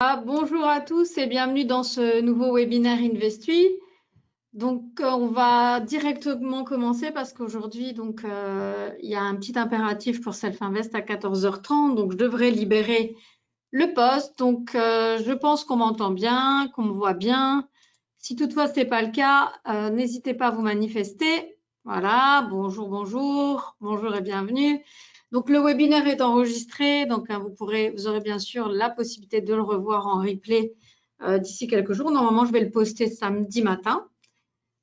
Bonjour à tous et bienvenue dans ce nouveau webinaire Investui. Donc, on va directement commencer parce qu'aujourd'hui, il y a un petit impératif pour Self-Invest à 14h30. Donc, je devrais libérer le poste. Donc, je pense qu'on m'entend bien, qu'on me voit bien. Si toutefois ce n'est pas le cas, n'hésitez pas à vous manifester. Voilà, bonjour, bonjour, bonjour et bienvenue. Donc, le webinaire est enregistré, donc vous aurez bien sûr la possibilité de le revoir en replay d'ici quelques jours. Normalement, je vais le poster samedi matin.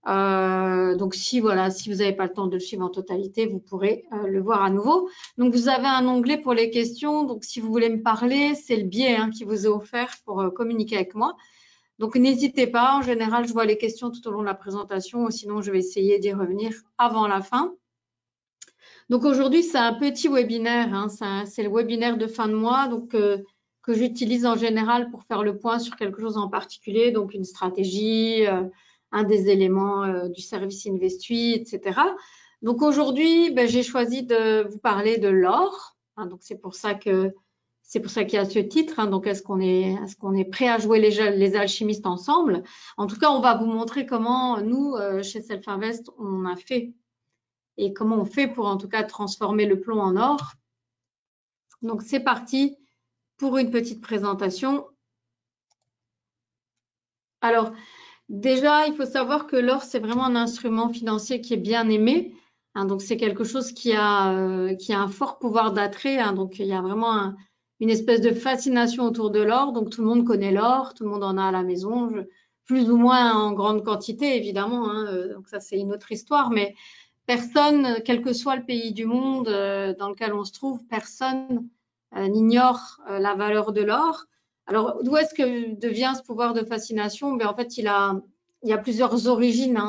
Donc, si vous n'avez pas le temps de le suivre en totalité, vous pourrez le voir à nouveau. Donc, vous avez un onglet pour les questions. Donc, si vous voulez me parler, c'est le biais qui vous est offert pour communiquer avec moi. Donc, n'hésitez pas. En général, je vois les questions tout au long de la présentation. Sinon, je vais essayer d'y revenir avant la fin. Donc aujourd'hui, c'est un petit webinaire, c'est le webinaire de fin de mois que j'utilise en général pour faire le point sur quelque chose en particulier, donc une stratégie, un des éléments du service Investui, etc. Donc aujourd'hui, j'ai choisi de vous parler de l'or. Donc c'est pour ça qu'il y a ce titre. Donc est-ce qu'on est prêt à jouer les alchimistes ensemble? En tout cas, on va vous montrer comment nous, chez Self-Invest, on a fait et comment on fait pour en tout cas transformer le plomb en or. Donc c'est parti pour une petite présentation. Alors déjà, il faut savoir que l'or, c'est vraiment un instrument financier qui est bien aimé. Donc c'est quelque chose qui a un fort pouvoir d'attrait. Donc il y a vraiment une espèce de fascination autour de l'or. Donc tout le monde connaît l'or, tout le monde en a à la maison, plus ou moins en grande quantité évidemment. Donc ça c'est une autre histoire, mais personne, quel que soit le pays du monde dans lequel on se trouve, personne n'ignore la valeur de l'or. Alors, d'où est-ce que vient ce pouvoir de fascination? En fait, il y a plusieurs origines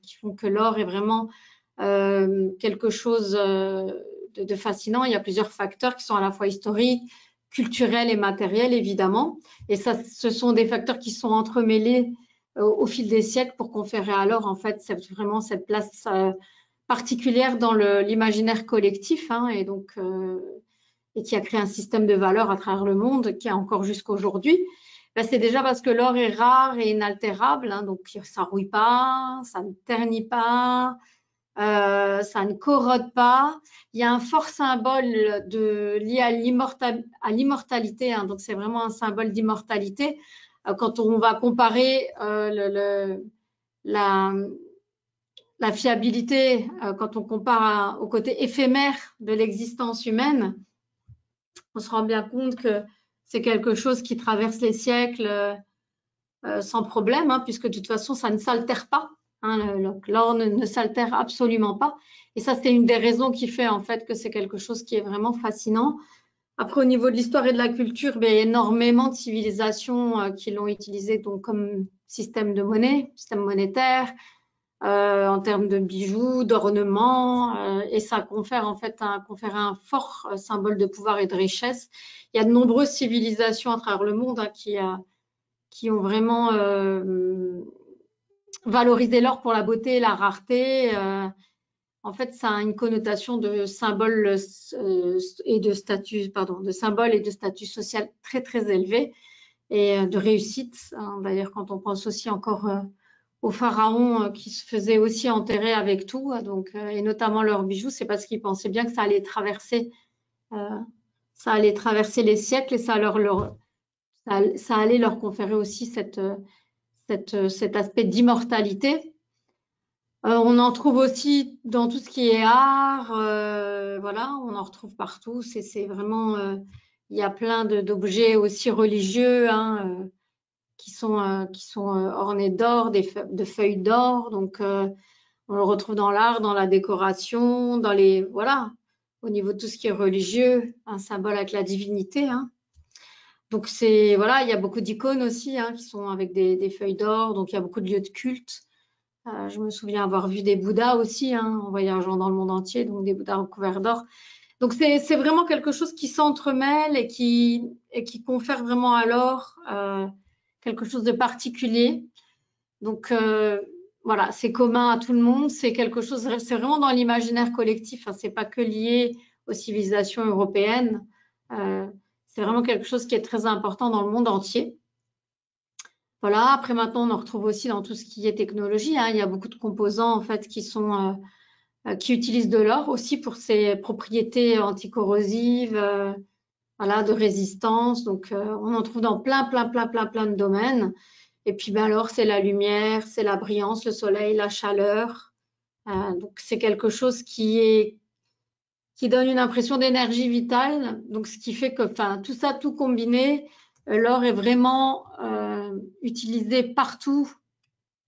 qui font que l'or est vraiment quelque chose de fascinant. Il y a plusieurs facteurs qui sont à la fois historiques, culturels et matériels, évidemment. Et ça, ce sont des facteurs qui sont entremêlés au fil des siècles pour conférer à l'or, en fait, vraiment cette place particulière dans l'imaginaire collectif et qui a créé un système de valeurs à travers le monde qui est encore jusqu'aujourd'hui. C'est déjà parce que l'or est rare et inaltérable, donc ça ne rouille pas, ça ne ternit pas, ça ne corrode pas. Il y a un fort symbole lié à l'immortalité, donc c'est vraiment un symbole d'immortalité. Quand on va comparer la fiabilité, quand on compare au côté éphémère de l'existence humaine, on se rend bien compte que c'est quelque chose qui traverse les siècles sans problème, puisque de toute façon, ça ne s'altère pas. L'or ne s'altère absolument pas. Et ça, c'est une des raisons qui fait en fait que c'est quelque chose qui est vraiment fascinant. Après, au niveau de l'histoire et de la culture, il y a énormément de civilisations qui l'ont utilisé donc, comme système de monnaie, système monétaire, en termes de bijoux, d'ornements, et ça confère en fait un fort symbole de pouvoir et de richesse. Il y a de nombreuses civilisations à travers le monde qui ont vraiment valorisé l'or pour la beauté et la rareté. En fait, ça a une connotation de symbole et de statut, de symbole et de statut social très très élevé et de réussite. D'ailleurs, quand on pense aussi encore aux pharaons qui se faisaient aussi enterrer avec tout, et notamment leurs bijoux, c'est parce qu'ils pensaient bien que ça allait traverser les siècles et ça allait leur conférer aussi cet aspect d'immortalité. On en trouve aussi dans tout ce qui est art, voilà, on en retrouve partout. C'est vraiment, il y a plein d'objets aussi religieux qui sont ornés d'or, de feuilles d'or. Donc, on le retrouve dans l'art, dans la décoration, voilà, au niveau de tout ce qui est religieux, un symbole avec la divinité. Donc, voilà, il y a beaucoup d'icônes aussi qui sont avec des feuilles d'or. Donc, il y a beaucoup de lieux de culte. Je me souviens avoir vu des Bouddhas aussi en voyageant dans le monde entier, donc des Bouddhas recouverts d'or. Donc, c'est vraiment quelque chose qui s'entremêle et qui confère vraiment à l'or quelque chose de particulier. Donc, voilà, c'est commun à tout le monde. C'est vraiment dans l'imaginaire collectif. C'est pas que lié aux civilisations européennes. C'est vraiment quelque chose qui est très important dans le monde entier. Voilà, après maintenant, on en retrouve aussi dans tout ce qui est technologie, hein. Il y a beaucoup de composants en fait qui utilisent de l'or aussi pour ses propriétés anticorrosives, voilà, de résistance. Donc, on en trouve dans plein de domaines. Et puis, ben, l'or, c'est la lumière, c'est la brillance, le soleil, la chaleur. Donc, c'est quelque chose qui donne une impression d'énergie vitale. Donc, ce qui fait que, enfin, tout ça, tout combiné, l'or est vraiment utilisé partout,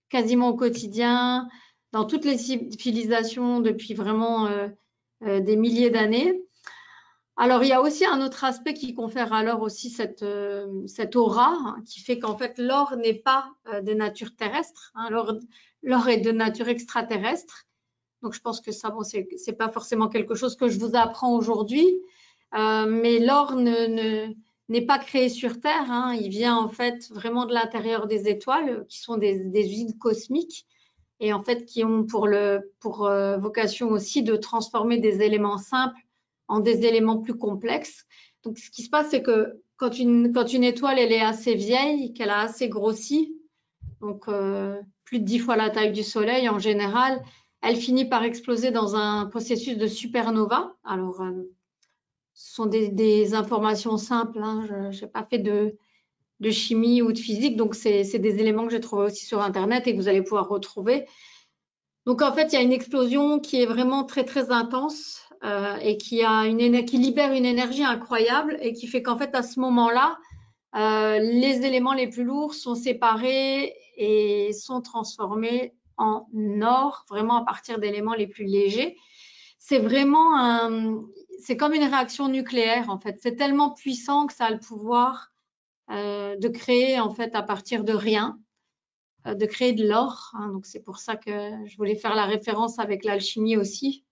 quasiment au quotidien, dans toutes les civilisations depuis vraiment des milliers d'années. Alors, il y a aussi un autre aspect qui confère à l'or aussi cette aura, hein, qui fait qu'en fait, l'or n'est pas de nature terrestre, hein, l'or est de nature extraterrestre. Donc, je pense que ça, bon, c'est pas forcément quelque chose que je vous apprends aujourd'hui, mais l'or n'est pas créé sur Terre, hein. Il vient en fait vraiment de l'intérieur des étoiles, qui sont des usines cosmiques, et en fait qui ont pour vocation aussi de transformer des éléments simples en des éléments plus complexes. Donc, ce qui se passe, c'est que quand une étoile elle est assez vieille, qu'elle a assez grossi, donc plus de 10 fois la taille du Soleil en général, elle finit par exploser dans un processus de supernova. Alors, ce sont des informations simples, hein. Je n'ai pas fait de chimie ou de physique, donc c'est des éléments que j'ai trouvés aussi sur Internet et que vous allez pouvoir retrouver. Donc, en fait, il y a une explosion qui est vraiment très intense et qui libère une énergie incroyable et qui fait qu'en fait, à ce moment-là, les éléments les plus lourds sont séparés et sont transformés en or, vraiment à partir d'éléments les plus légers. C'est comme une réaction nucléaire, en fait. C'est tellement puissant que ça a le pouvoir de créer, en fait, à partir de rien, de créer de l'or, hein. Donc, c'est pour ça que je voulais faire la référence avec l'alchimie aussi.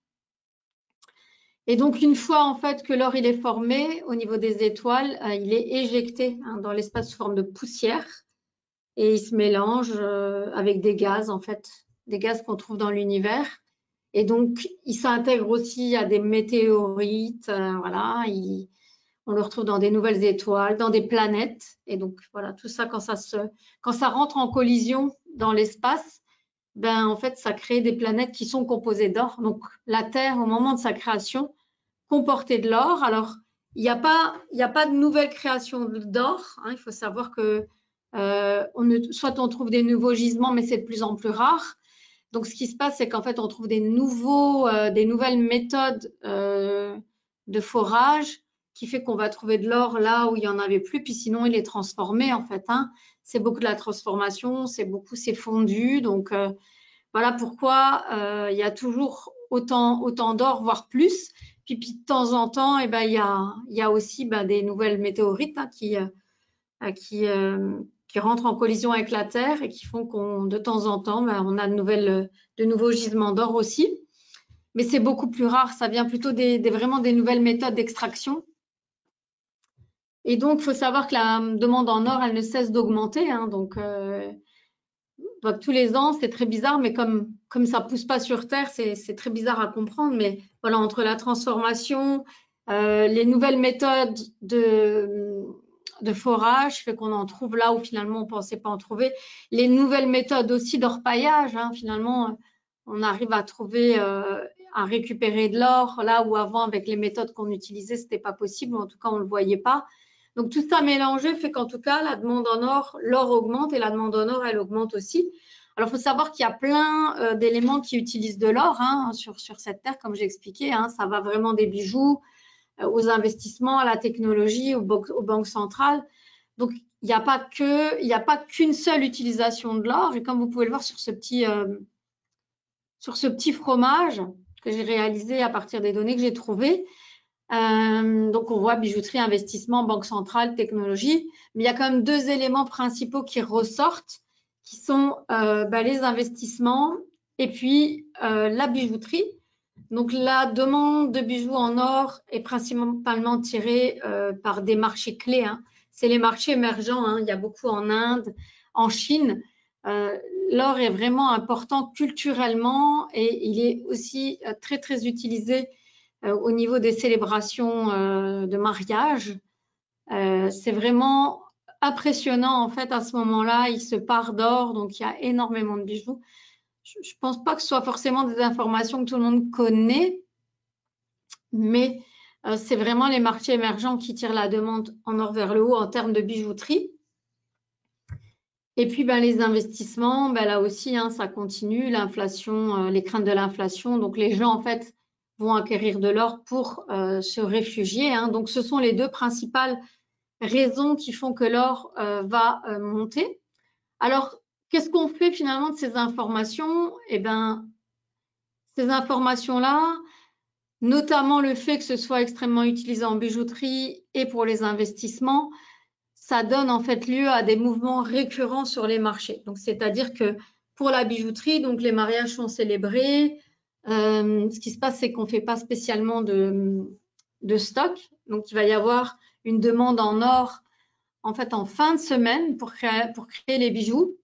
Et donc, une fois en fait que l'or il est formé au niveau des étoiles, il est éjecté, hein, dans l'espace sous forme de poussière et il se mélange avec des gaz, en fait, des gaz qu'on trouve dans l'univers. Et donc, il s'intègre aussi à des météorites, voilà, on le retrouve dans des nouvelles étoiles, dans des planètes. Et donc, voilà, tout ça, quand ça rentre en collision dans l'espace, ben, en fait, ça crée des planètes qui sont composées d'or. Donc, la Terre, au moment de sa création, comportait de l'or. Alors, il n'y a pas de nouvelle création d'or, hein. Il faut savoir que soit on trouve des nouveaux gisements, mais c'est de plus en plus rare. Donc, ce qui se passe, c'est qu'en fait, on trouve des nouvelles méthodes de forage qui fait qu'on va trouver de l'or là où il n'y en avait plus, puis sinon, il est transformé, en fait, hein. C'est beaucoup de la transformation, c'est fondu. Donc, voilà pourquoi il y a toujours autant d'or, voire plus. Puis de temps en temps, eh ben, il y a aussi des nouvelles météorites, hein, qui rentrent en collision avec la Terre et qui font qu'on, de temps en temps, on a de nouveaux gisements d'or aussi. Mais c'est beaucoup plus rare, ça vient plutôt vraiment des nouvelles méthodes d'extraction. Et donc, il faut savoir que la demande en or, elle ne cesse d'augmenter, hein. Donc, tous les ans, c'est très bizarre, mais comme ça pousse pas sur Terre, c'est très bizarre à comprendre. Mais voilà, entre la transformation, les nouvelles méthodes de forage, fait qu'on en trouve là où finalement on pensait pas en trouver. Les nouvelles méthodes aussi d'orpaillage, hein, finalement, on arrive à trouver, à récupérer de l'or là où avant, avec les méthodes qu'on utilisait, c'était pas possible, ou en tout cas, on le voyait pas. Donc, tout ça mélangé fait qu'en tout cas, la demande en or, l'or augmente et la demande en or, elle augmente aussi. Alors, il faut savoir qu'il y a plein d'éléments qui utilisent de l'or, hein, sur cette terre, comme j'ai expliqué, hein. Ça va vraiment des bijoux aux investissements, à la technologie, aux banques centrales. Donc, il n'y a pas qu'une seule utilisation de l'or. Et comme vous pouvez le voir sur ce petit fromage que j'ai réalisé à partir des données que j'ai trouvées, donc, on voit bijouterie, investissement, banque centrale, technologie. Mais il y a quand même deux éléments principaux qui ressortent, qui sont les investissements et puis la bijouterie. Donc, la demande de bijoux en or est principalement tirée par des marchés clés, hein. C'est les marchés émergents, hein. Il y a beaucoup en Inde, en Chine. L'or est vraiment important culturellement et il est aussi très utilisé au niveau des célébrations de mariage. c'est vraiment impressionnant en fait à ce moment-là. Il se part d'or, donc il y a énormément de bijoux. Je ne pense pas que ce soit forcément des informations que tout le monde connaît, mais c'est vraiment les marchés émergents qui tirent la demande en or vers le haut en termes de bijouterie. Et puis, les investissements, là aussi, hein, ça continue, l'inflation, les craintes de l'inflation. Donc, les gens, en fait, vont acquérir de l'or pour se réfugier, hein. Donc, ce sont les deux principales raisons qui font que l'or va monter. Alors, qu'est-ce qu'on fait finalement de ces informations? Eh bien, ces informations-là, notamment le fait que ce soit extrêmement utilisé en bijouterie et pour les investissements, ça donne en fait lieu à des mouvements récurrents sur les marchés. Donc, c'est-à-dire que pour la bijouterie, donc les mariages sont célébrés. Ce qui se passe, c'est qu'on ne fait pas spécialement de stock. Donc, il va y avoir une demande en or en fait en fin de semaine pour créer les bijoux.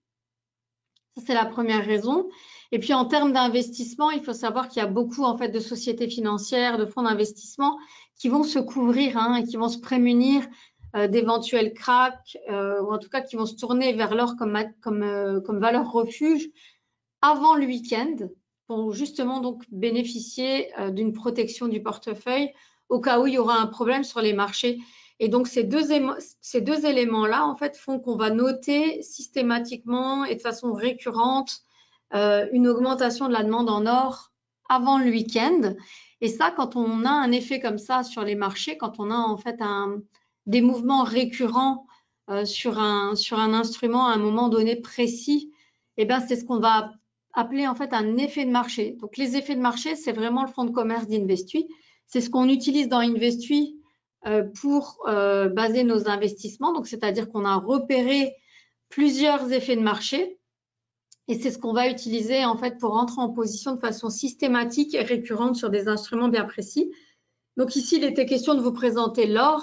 Ça, c'est la première raison. Et puis, en termes d'investissement, il faut savoir qu'il y a beaucoup en fait de sociétés financières, de fonds d'investissement qui vont se couvrir, hein, et qui vont se prémunir d'éventuels cracks, ou en tout cas qui vont se tourner vers l'or comme valeur refuge avant le week-end pour justement donc bénéficier d'une protection du portefeuille au cas où il y aura un problème sur les marchés. Et donc, ces deux éléments-là, en fait, font qu'on va noter systématiquement et de façon récurrente une augmentation de la demande en or avant le week-end. Et ça, quand on a un effet comme ça sur les marchés, quand on a en fait des mouvements récurrents sur un instrument à un moment donné précis, eh bien, c'est ce qu'on va appeler en fait un effet de marché. Donc, les effets de marché, c'est vraiment le fonds de commerce d'Investui. C'est ce qu'on utilise dans Investui pour baser nos investissements. Donc, c'est-à-dire qu'on a repéré plusieurs effets de marché et c'est ce qu'on va utiliser en fait pour entrer en position de façon systématique et récurrente sur des instruments bien précis. Donc, ici, il était question de vous présenter l'or.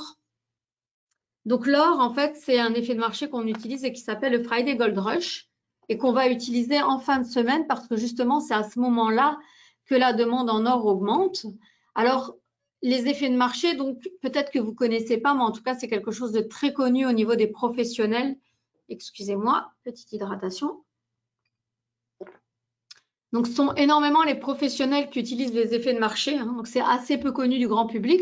Donc, l'or, en fait, c'est un effet de marché qu'on utilise et qui s'appelle le Friday Gold Rush et qu'on va utiliser en fin de semaine parce que justement, c'est à ce moment-là que la demande en or augmente. Alors, les effets de marché, donc peut-être que vous ne connaissez pas, mais en tout cas, c'est quelque chose de très connu au niveau des professionnels. Excusez-moi, petite hydratation. Donc, ce sont énormément les professionnels qui utilisent les effets de marché, hein. Donc, c'est assez peu connu du grand public.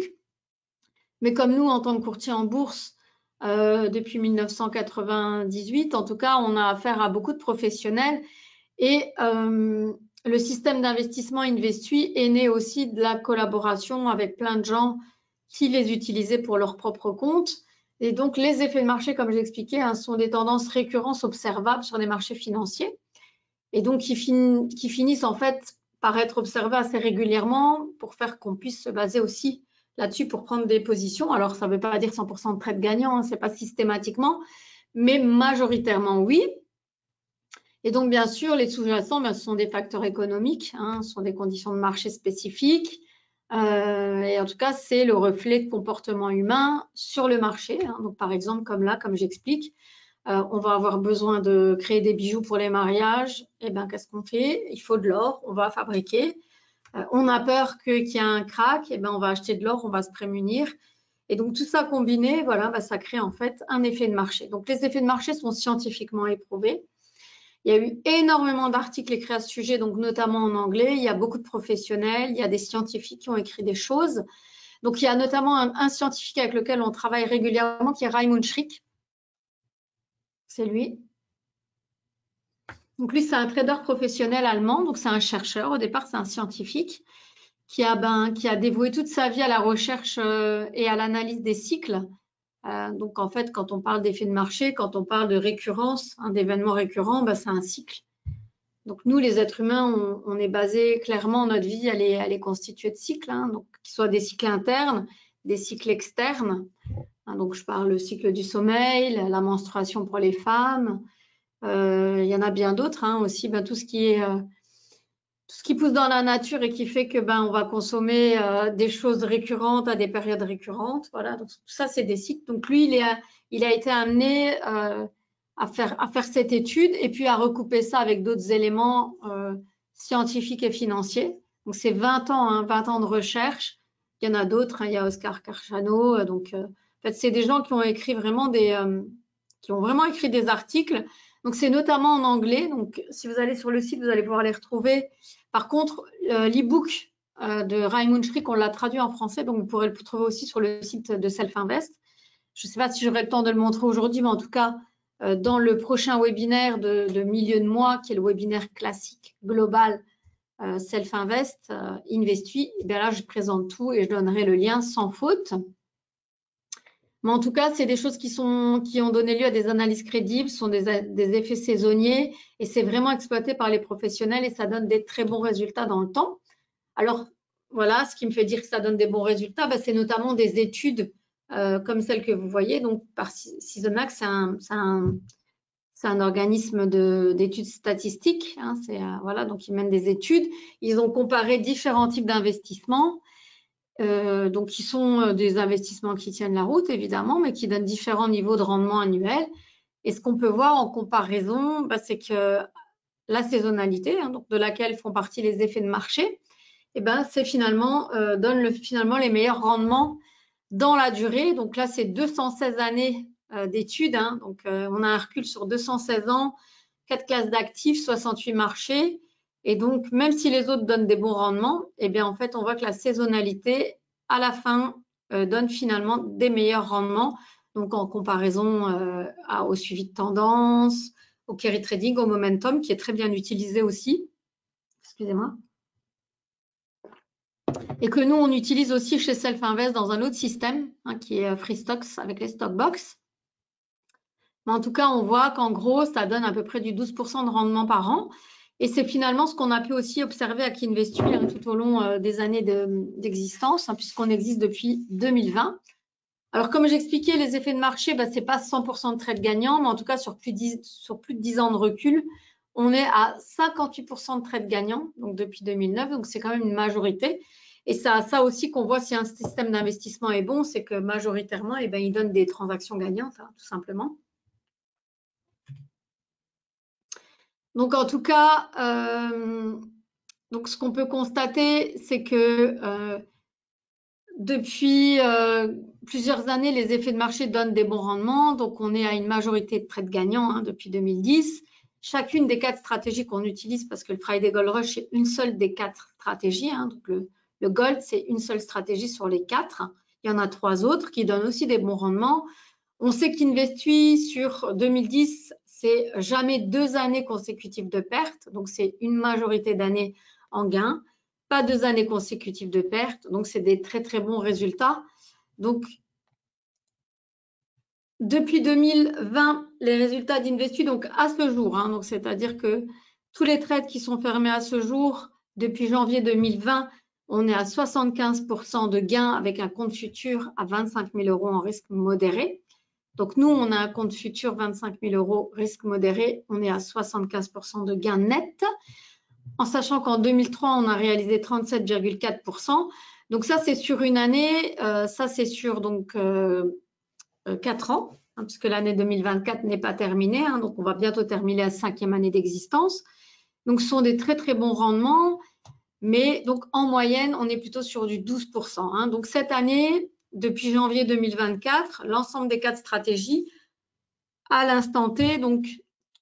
Mais comme nous, en tant que courtier en bourse, depuis 1998, en tout cas, on a affaire à beaucoup de professionnels et le système d'investissement Investui est né aussi de la collaboration avec plein de gens qui les utilisaient pour leur propre compte. Et donc, les effets de marché, comme j'expliquais, hein, sont des tendances récurrentes observables sur les marchés financiers et donc qui finissent en fait par être observés assez régulièrement pour faire qu'on puisse se baser aussi là-dessus pour prendre des positions. Alors, ça ne veut pas dire 100% de trade gagnant, hein, ce n'est pas systématiquement, mais majoritairement oui. Et donc, bien sûr, les sous-jacents, ce sont des facteurs économiques, hein, ce sont des conditions de marché spécifiques. Et en tout cas, c'est le reflet de comportement humain sur le marché, hein. Donc, par exemple, comme là, comme j'explique, on va avoir besoin de créer des bijoux pour les mariages. Et bien, qu'est-ce qu'on fait? Il faut de l'or, on va fabriquer. On a peur qu'il y ait un crack, et bien, on va acheter de l'or, on va se prémunir. Et donc, tout ça combiné, voilà, ça crée en fait un effet de marché. Donc, les effets de marché sont scientifiquement éprouvés. Il y a eu énormément d'articles écrits à ce sujet, donc notamment en anglais. Il y a beaucoup de professionnels, il y a des scientifiques qui ont écrit des choses. Donc, il y a notamment un scientifique avec lequel on travaille régulièrement qui est Raimund Schrick. C'est lui. Donc, lui, c'est un trader professionnel allemand. Donc, c'est un chercheur. Au départ, c'est un scientifique qui a dévoué toute sa vie à la recherche et à l'analyse des cycles. Donc, en fait, quand on parle d'effet de marché, quand on parle de récurrence, d'événements récurrents, c'est un cycle. Donc, nous, les êtres humains, on est basé clairement, notre vie, elle est constituée de cycles, hein, donc qu'ils soient des cycles internes, des cycles externes. Hein, donc, je parle le cycle du sommeil, la menstruation pour les femmes. Il y en a bien d'autres, hein, aussi, tout ce qui pousse dans la nature et qui fait que on va consommer des choses récurrentes à des périodes récurrentes. Voilà, donc tout ça, c'est des cycles. Donc, lui, il a été amené à faire cette étude et puis à recouper ça avec d'autres éléments scientifiques et financiers. Donc, c'est 20 ans, hein, 20 ans de recherche. Il y en a d'autres, hein, il y a Oscar Carchano. fait, c'est des gens qui ont écrit vraiment des articles. Donc, c'est notamment en anglais. Donc, si vous allez sur le site, vous allez pouvoir les retrouver. Par contre, l'e-book de Raymond Schrick, on l'a traduit en français. Donc, vous pourrez le trouver aussi sur le site de Self Invest. Je ne sais pas si j'aurai le temps de le montrer aujourd'hui, mais en tout cas, dans le prochain webinaire de milieu de mois, qui est le webinaire classique global Self Invest, Investui, et bien là, je présente tout et je donnerai le lien sans faute. Mais en tout cas, c'est des choses qui ont donné lieu à des analyses crédibles, ce sont des effets saisonniers et c'est vraiment exploité par les professionnels et ça donne des très bons résultats dans le temps. Alors, voilà, ce qui me fait dire que ça donne des bons résultats, c'est notamment des études comme celle que vous voyez. Donc, par Seasonax, c'est un organisme d'études statistiques. Hein, voilà, donc ils mènent des études. Ils ont comparé différents types d'investissements. Donc, qui sont des investissements qui tiennent la route, évidemment, mais qui donnent différents niveaux de rendement annuel. Et ce qu'on peut voir en comparaison, c'est que la saisonnalité, hein, donc de laquelle font partie les effets de marché, c'est finalement donne finalement les meilleurs rendements dans la durée. Donc là, c'est 216 années d'études. Hein, donc, on a un recul sur 216 ans, 4 classes d'actifs, 68 marchés. Et donc, même si les autres donnent des bons rendements, en fait, on voit que la saisonnalité, à la fin, donne finalement des meilleurs rendements. Donc, en comparaison au suivi de tendance, au carry trading, au momentum, qui est très bien utilisé aussi. Excusez-moi. Et que nous, on utilise aussi chez Self Invest dans un autre système, hein, qui est Free Stocks avec les Stockbox. Mais en tout cas, on voit qu'en gros, ça donne à peu près du 12% de rendement par an. Et c'est finalement ce qu'on a pu aussi observer à Kinvestui hein, tout au long des années d'existence, hein, puisqu'on existe depuis 2020. Alors, comme j'expliquais, les effets de marché, ce n'est pas 100% de trades gagnants, mais en tout cas, sur plus de 10 ans de recul, on est à 58% de trades gagnants, donc depuis 2009, donc c'est quand même une majorité. Et ça aussi qu'on voit si un système d'investissement est bon, c'est que majoritairement, il donne des transactions gagnantes, hein, tout simplement. Donc, en tout cas, donc ce qu'on peut constater, c'est que depuis plusieurs années, les effets de marché donnent des bons rendements. Donc, on est à une majorité de trades gagnants hein, depuis 2010. Chacune des 4 stratégies qu'on utilise, parce que le Friday Gold Rush, c'est une seule des 4 stratégies. Hein, donc, le Gold, c'est une seule stratégie sur les 4. Il y en a 3 autres qui donnent aussi des bons rendements. On sait qu'Investui, sur 2010, c'est jamais 2 années consécutives de perte. Donc, c'est une majorité d'années en gain. Pas 2 années consécutives de perte. Donc, c'est des très, très bons résultats. Donc, depuis 2020, les résultats d'Investui, donc à ce jour, hein, donc c'est-à-dire que tous les trades qui sont fermés à ce jour, depuis janvier 2020, on est à 75% de gains avec un compte futur à 25 000 € en risque modéré. Donc, nous, on a un compte futur 25 000 € risque modéré. On est à 75% de gains nets. En sachant qu'en 2003, on a réalisé 37,4%. Donc, ça, c'est sur une année. Ça, c'est sur donc 4 ans, hein, puisque l'année 2024 n'est pas terminée. Hein, donc, on va bientôt terminer la 5e année d'existence. Donc, ce sont des très, très bons rendements. Mais donc, en moyenne, on est plutôt sur du 12%. Hein. Donc, cette année, depuis janvier 2024, l'ensemble des 4 stratégies, à l'instant T, donc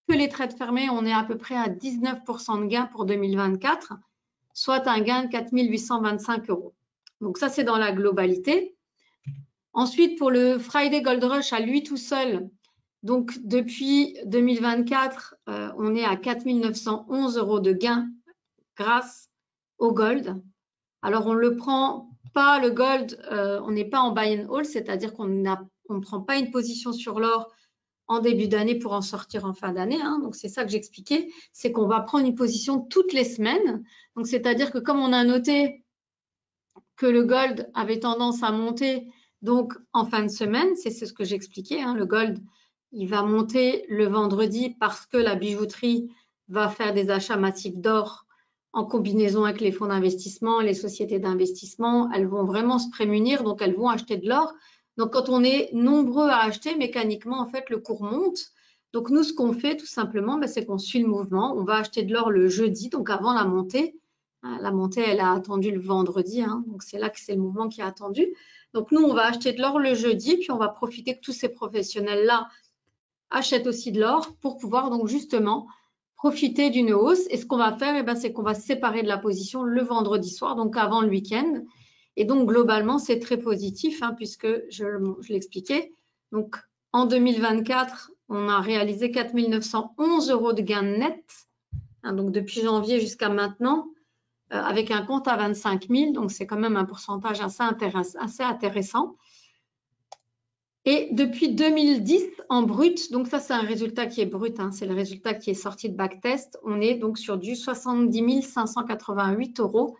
que les trades fermés, on est à peu près à 19% de gain pour 2024, soit un gain de 4 825 €. Donc ça, c'est dans la globalité. Ensuite, pour le Friday Gold Rush à lui tout seul, donc depuis 2024, on est à 4 911 € de gain grâce au gold. Alors, on ne le prend pas, le gold, on n'est pas en buy and hold, c'est-à-dire qu'on ne prend pas une position sur l'or en début d'année pour en sortir en fin d'année. Hein. Donc, c'est ça que j'expliquais, c'est qu'on va prendre une position toutes les semaines. Donc, c'est-à-dire que comme on a noté que le gold avait tendance à monter donc en fin de semaine, c'est ce que j'expliquais, hein, le gold, il va monter le vendredi parce que la bijouterie va faire des achats massifs d'or en combinaison avec les fonds d'investissement, les sociétés d'investissement. Elles vont vraiment se prémunir, donc elles vont acheter de l'or. Donc, quand on est nombreux à acheter, mécaniquement, en fait, le cours monte. Donc, nous, ce qu'on fait, tout simplement, c'est qu'on suit le mouvement. On va acheter de l'or le jeudi, donc avant la montée. La montée, elle a attendu le vendredi, hein, donc c'est là que c'est le mouvement qui a attendu. Donc nous, on va acheter de l'or le jeudi, puis on va profiter que tous ces professionnels-là achètent aussi de l'or pour pouvoir donc justement profiter d'une hausse. Et ce qu'on va faire, c'est qu'on va se séparer de la position le vendredi soir, donc avant le week-end. Et donc globalement, c'est très positif, hein, puisque je l'expliquais. Donc en 2024, on a réalisé 4 911 € de gains nets, hein, donc depuis janvier jusqu'à maintenant, avec un compte à 25 000, donc c'est quand même un pourcentage assez intéressant. Et depuis 2010 en brut, donc ça c'est un résultat qui est brut, hein, c'est le résultat qui est sorti de backtest, on est donc sur du 70 588 €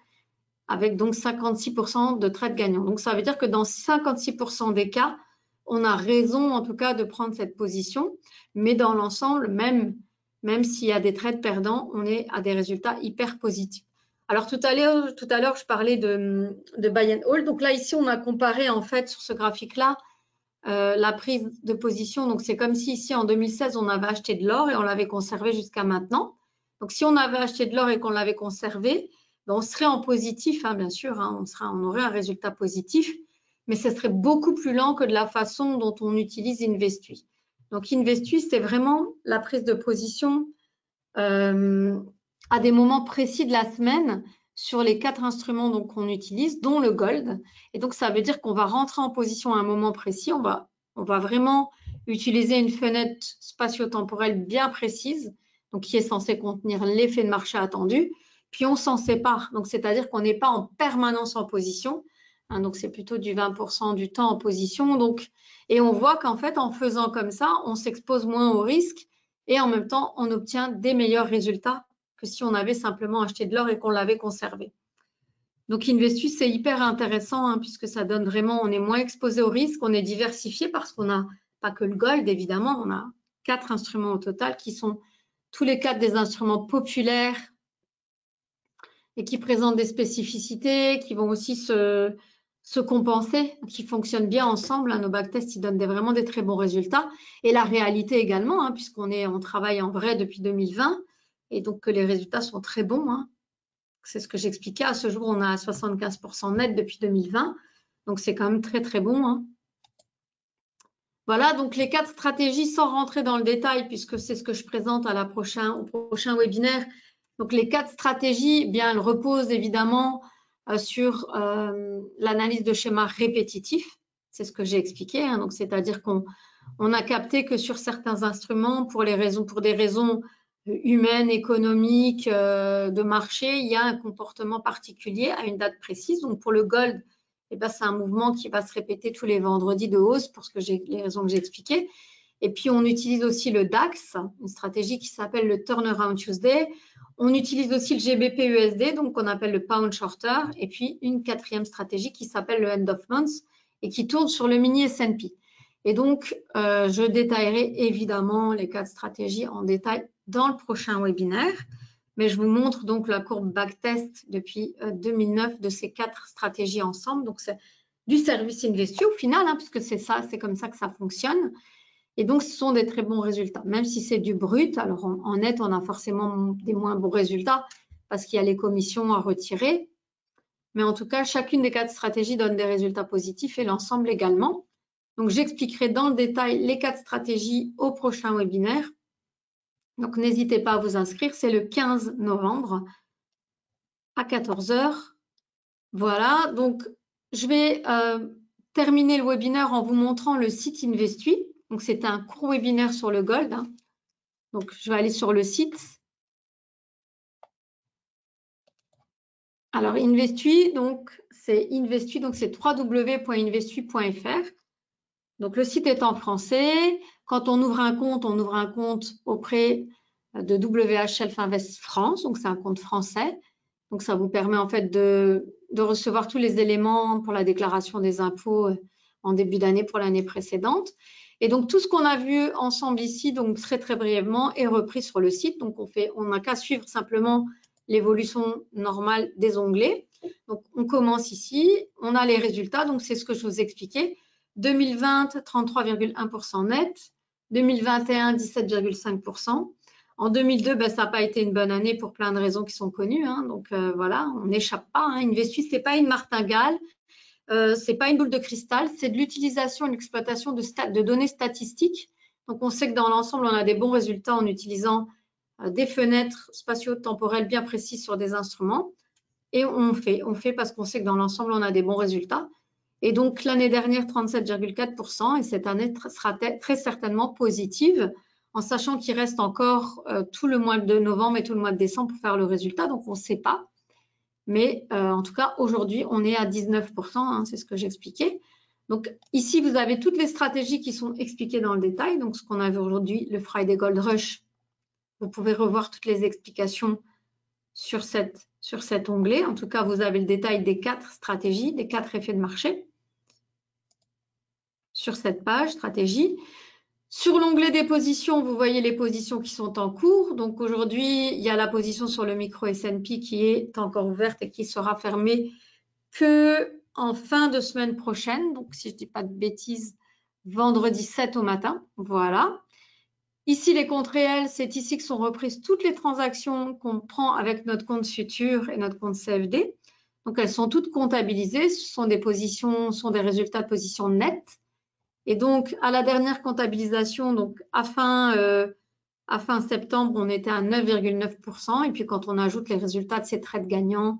avec donc 56% de trades gagnants. Donc ça veut dire que dans 56% des cas, on a raison en tout cas de prendre cette position, mais dans l'ensemble, même s'il y a des trades perdants, on est à des résultats hyper positifs. Alors tout à l'heure, je parlais de buy and hold. Donc là, ici, on a comparé en fait sur ce graphique-là la prise de position. Donc c'est comme si ici, en 2016, on avait acheté de l'or et on l'avait conservé jusqu'à maintenant. Donc si on avait acheté de l'or et qu'on l'avait conservé, on serait en positif, hein, bien sûr, hein, on aurait un résultat positif, mais ce serait beaucoup plus lent que de la façon dont on utilise Investui. Donc Investui, c'est vraiment la prise de position à des moments précis de la semaine sur les 4 instruments qu'on utilise, dont le gold. Et donc, ça veut dire qu'on va rentrer en position à un moment précis. On va vraiment utiliser une fenêtre spatio-temporelle bien précise, donc qui est censée contenir l'effet de marché attendu. Puis, on s'en sépare. Donc, c'est-à-dire qu'on n'est pas en permanence en position. Hein, donc, c'est plutôt du 20% du temps en position. Donc, et on voit qu'en fait, en faisant comme ça, on s'expose moins au risque et en même temps, on obtient des meilleurs résultats que si on avait simplement acheté de l'or et qu'on l'avait conservé. Donc, Investui, c'est hyper intéressant, hein, puisque ça donne vraiment, on est moins exposé au risque, on est diversifié parce qu'on n'a pas que le gold, évidemment, on a 4 instruments au total qui sont tous les 4 des instruments populaires et qui présentent des spécificités, qui vont aussi se compenser, qui fonctionnent bien ensemble. Hein, nos backtests, ils donnent vraiment des très bons résultats. Et la réalité également, hein, puisqu'on travaille en vrai depuis 2020, et donc que les résultats sont très bons. Hein. C'est ce que j'expliquais. À ce jour, on a 75% net depuis 2020. Donc, c'est quand même très, très bon. Hein. Voilà, donc les 4 stratégies, sans rentrer dans le détail, puisque c'est ce que je présente au prochain webinaire. Donc, les 4 stratégies, bien, elles reposent évidemment sur l'analyse de schémas répétitifs. C'est ce que j'ai expliqué. Hein. Donc, c'est-à-dire qu'on a capté que sur certains instruments, pour des raisons humaines, économiques, de marché, il y a un comportement particulier à une date précise. Donc, pour le gold, c'est un mouvement qui va se répéter tous les vendredis de hausse pour les raisons que j'ai expliquées. Et puis, on utilise aussi le DAX, une stratégie qui s'appelle le Turnaround Tuesday. On utilise aussi le GBP-USD, donc qu'on appelle le Pound Shorter. Et puis, une 4e stratégie qui s'appelle le End of Month et qui tourne sur le mini S&P. Et donc, je détaillerai évidemment les 4 stratégies en détail dans le prochain webinaire. Mais je vous montre donc la courbe backtest depuis 2009 de ces 4 stratégies ensemble. Donc, c'est du service Investui au final, hein, puisque c'est comme ça que ça fonctionne. Et donc, ce sont des très bons résultats, même si c'est du brut. Alors, en net, on a forcément des moins bons résultats parce qu'il y a les commissions à retirer. Mais en tout cas, chacune des 4 stratégies donne des résultats positifs et l'ensemble également. Donc, j'expliquerai dans le détail les 4 stratégies au prochain webinaire. Donc, n'hésitez pas à vous inscrire. C'est le 15 novembre à 14 h. Voilà. Donc, je vais terminer le webinaire en vous montrant le site Investui. Donc, c'était un court webinaire sur le gold. Hein. Donc, je vais aller sur le site. Alors, Investui, donc, c'est www.investui.fr. Donc, le site est en français. Quand on ouvre un compte auprès de WH Shelf Invest France. Donc, c'est un compte français. Donc, ça vous permet en fait de recevoir tous les éléments pour la déclaration des impôts en début d'année pour l'année précédente. Et donc, tout ce qu'on a vu ensemble ici, donc très, très brièvement, est repris sur le site. Donc, on n'a qu'à suivre simplement l'évolution normale des onglets. Donc, on commence ici. On a les résultats. Donc, c'est ce que je vous expliquais. 2020, 33,1% net. 2021, 17,5%. En 2002, ben, ça n'a pas été une bonne année pour plein de raisons qui sont connues. Hein. Donc voilà, on n'échappe pas. Hein. InvestSuisse, ce n'est pas une martingale, ce n'est pas une boule de cristal, c'est de l'utilisation et l'exploitation de données statistiques. Donc on sait que dans l'ensemble, on a des bons résultats en utilisant des fenêtres spatio-temporelles bien précises sur des instruments. Et on fait parce qu'on sait que dans l'ensemble, on a des bons résultats. Et donc, l'année dernière, 37,4%, et cette année sera très certainement positive, en sachant qu'il reste encore tout le mois de novembre et tout le mois de décembre pour faire le résultat, donc on ne sait pas. Mais en tout cas, aujourd'hui, on est à 19%, hein, c'est ce que j'expliquais. Donc, ici, vous avez toutes les stratégies qui sont expliquées dans le détail. Donc, ce qu'on a vu aujourd'hui, le Friday Gold Rush, vous pouvez revoir toutes les explications sur cet onglet. En tout cas, vous avez le détail des 4 stratégies, des 4 effets de marché sur cette page stratégie. Sur l'onglet des positions, vous voyez les positions qui sont en cours. Donc aujourd'hui, il y a la position sur le micro S&P qui est encore ouverte et qui sera fermée que en fin de semaine prochaine. Donc si je ne dis pas de bêtises, vendredi 7 au matin. Voilà. Ici, les comptes réels, c'est ici que sont reprises toutes les transactions qu'on prend avec notre compte futur et notre compte CFD. Donc, elles sont toutes comptabilisées. Ce sont des positions, sont des résultats de position nettes. Et donc, à la dernière comptabilisation, donc à fin septembre, on était à 9,9%. Et puis, quand on ajoute les résultats de ces trades gagnants,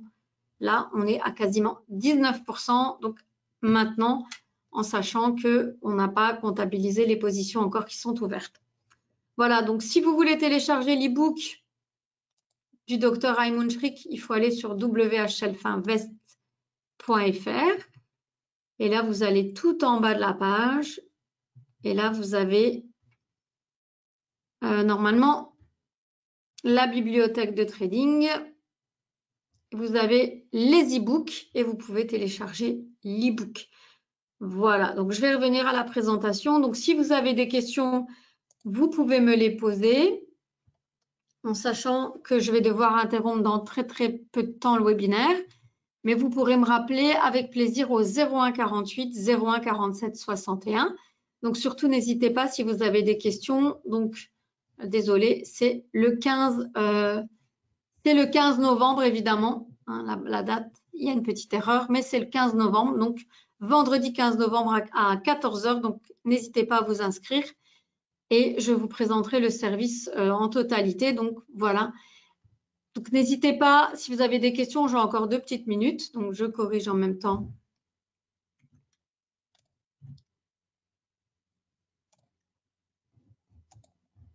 là, on est à quasiment 19%. Donc, maintenant, en sachant qu'on n'a pas comptabilisé les positions encore qui sont ouvertes. Voilà, donc si vous voulez télécharger l'e-book du Dr Raymond Schrick, il faut aller sur whselfinvest.fr. Et là, vous allez tout en bas de la page. Et là, vous avez normalement la bibliothèque de trading. Vous avez les e-books et vous pouvez télécharger l'e-book. Voilà, donc je vais revenir à la présentation. Donc, si vous avez des questions, vous pouvez me les poser, en sachant que je vais devoir interrompre dans très peu de temps le webinaire. Mais vous pourrez me rappeler avec plaisir au 01 48 01 47 61. Donc, surtout, n'hésitez pas si vous avez des questions. Donc, désolé, c'est le 15 novembre, évidemment. Hein, la date, il y a une petite erreur, mais c'est le 15 novembre. Donc, vendredi 15 novembre à 14 h. Donc, n'hésitez pas à vous inscrire. Et je vous présenterai le service en totalité. Donc, voilà. Donc, n'hésitez pas, si vous avez des questions, j'ai encore 2 petites minutes. Donc, je corrige en même temps.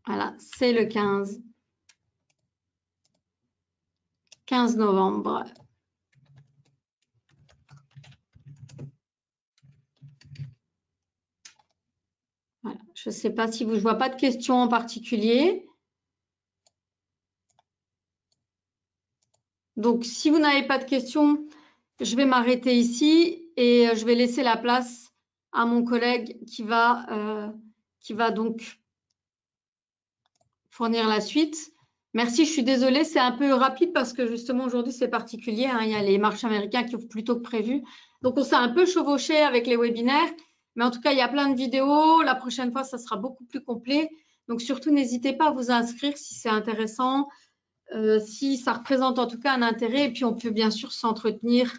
Voilà, c'est le 15 novembre. Voilà. Je ne sais pas si je ne vois pas de questions en particulier. Donc, si vous n'avez pas de questions, je vais m'arrêter ici et je vais laisser la place à mon collègue qui va donc fournir la suite. Merci, je suis désolée, c'est un peu rapide parce que justement aujourd'hui c'est particulier. Hein, il y a les marchés américains qui ouvrent plus tôt que prévu. Donc, on s'est un peu chevauché avec les webinaires. Mais en tout cas, il y a plein de vidéos. La prochaine fois, ça sera beaucoup plus complet. Donc, surtout, n'hésitez pas à vous inscrire si c'est intéressant. Si ça représente en tout cas un intérêt, et puis on peut bien sûr s'entretenir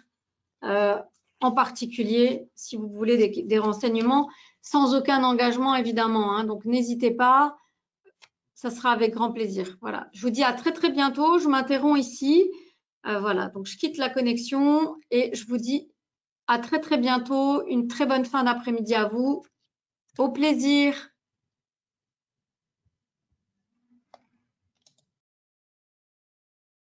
en particulier si vous voulez des renseignements sans aucun engagement évidemment. Hein. Donc n'hésitez pas, ça sera avec grand plaisir. Voilà, je vous dis à très bientôt. Je m'interromps ici. Voilà, donc je quitte la connexion et je vous dis à très bientôt. Une très bonne fin d'après-midi à vous. Au plaisir.